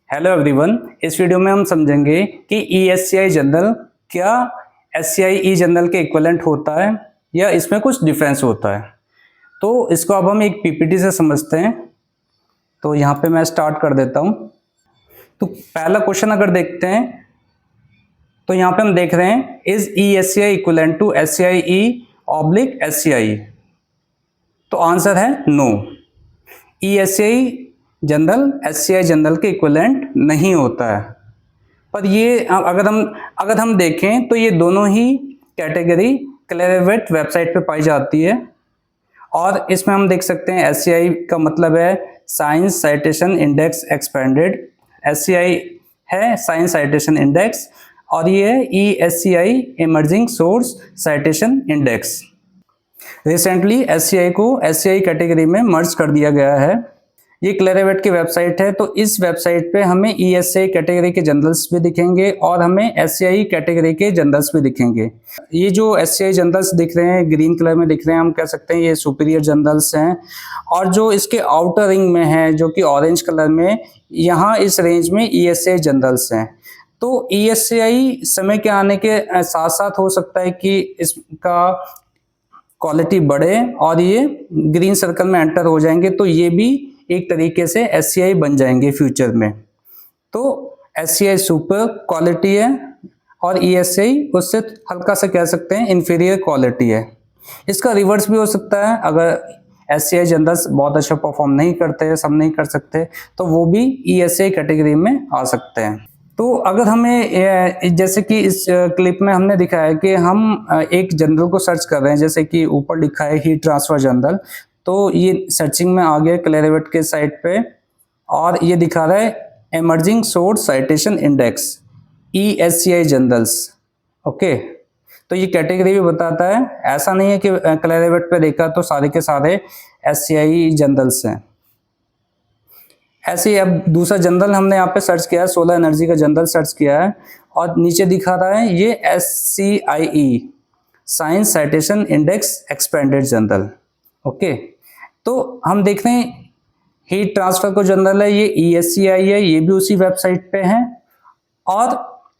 Hello everyone, इस video में हम समझेंगे कि ESCI जनरल क्या SCI जनरल के इक्विवेलेंट होता है या इसमें कुछ डिफरेंस होता है। तो इसको अब हम एक पीपीटी से समझते हैं। तो यहाँ पे मैं स्टार्ट कर देता हूँ। तो पहला क्वेश्चन अगर देखते हैं तो यहाँ पे हम देख रहे हैं is ESCI equivalent to SCI/SCI। तो आंसर है no, ESCI general SCI general के इक्विवेलेंट नहीं होता है। पर ये अगर हम देखें तो ये दोनों ही कैटेगरी क्लेरिवेट वेबसाइट पे पाई जाती है। और इसमें हम देख सकते हैं SCI का मतलब है science citation index expanded, SCI है साइंस साइटेशन इंडेक्स, और ये है ESCI emerging source citation index. Recently SCI को SCI कैटेगरी में मर्ज कर दिया गया है। ये क्लेरिवेट की वेबसाइट है। तो इस वेबसाइट पे हमें ESCI कैटेगरी के जनरल्स भी दिखेंगे और हमें SCI कैटेगरी के जनरल्स भी दिखेंगे। ये जो SCI जनरल्स दिख रहे हैं ग्रीन कलर में दिख रहे हैं, हम कह सकते हैं ये सुपीरियर जनरल्स हैं। और जो इसके आउटर रिंग में है जो कि ऑरेंज कलर में, यहाँ इस रेंज में ESCI जनरल्स हैं। तो ESCI समय के आने के साथ साथ हो सकता है कि इसका क्वालिटी बढ़े और ये ग्रीन सर्कल में एंटर हो जाएंगे, तो ये भी एक तरीके से SCI बन जाएंगे फ्यूचर में। तो SCI सुपर क्वालिटी है और ESCI उससे हल्का सा कह सकते हैं इंफीरियर क्वालिटी है। इसका रिवर्स भी हो सकता है, अगर SCI जनरल्स बहुत अच्छा परफॉर्म नहीं करते, सब नहीं कर सकते, तो वो भी ESCI कैटेगरी में आ सकते हैं। तो अगर हमें जैसे कि इस क्लिप में हमने दिखाया कि हम एक जनरल को सर्च कर रहे हैं, जैसे कि ऊपर लिखा है हीट ट्रांसफर जनरल, तो ये सर्चिंग में आ गया क्लेरिवेट के साइट पे और ये दिखा रहा है emerging source citation index ESCI generals. Okay, तो ये कैटेगरी भी बताता है, ऐसा नहीं है कि क्लेरिवेट पे देखा तो सारे के सारे SCI जनरल्स हैं। ऐसे ही अब दूसरा जनरल हमने यहाँ पे सर्च किया है, सोलर एनर्जी का जनरल सर्च किया है और नीचे दिखा रहा है ये SCIE science citation index expanded general. Okay, तो हम देख रहे हैं हीट ट्रांसफर को जनरल है, ये ESCI है, ये भी उसी वेबसाइट पे है। और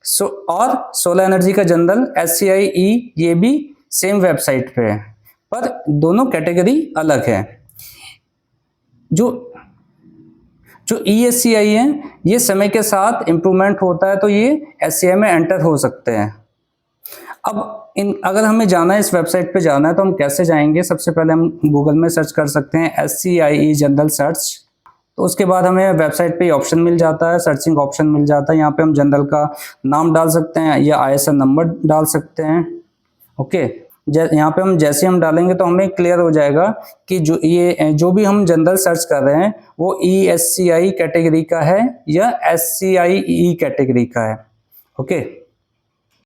सोलर एनर्जी का जनरल SCIE ये भी सेम वेबसाइट पे है, पर दोनों कैटेगरी अलग है। जो ESCI है ये समय के साथ इम्प्रूवमेंट होता है, तो ये SCI में एंटर हो सकते हैं। अब अगर हमें जाना है, इस वेबसाइट पे जाना है, तो हम कैसे जाएंगे? सबसे पहले हम गूगल में सर्च कर सकते हैं SCIE जनरल सर्च। तो उसके बाद हमें वेबसाइट पे ऑप्शन मिल जाता है, सर्चिंग ऑप्शन मिल जाता है। यहाँ पे हम जनरल का नाम डाल सकते हैं या ISN नंबर डाल सकते हैं। ओके, यहाँ पे हम जैसे हम डालेंगे तो हमें क्लियर हो जाएगा कि जो भी हम जनरल सर्च कर रहे हैं वो ESCI कैटेगरी का है या SCIE कैटेगरी का है। ओके,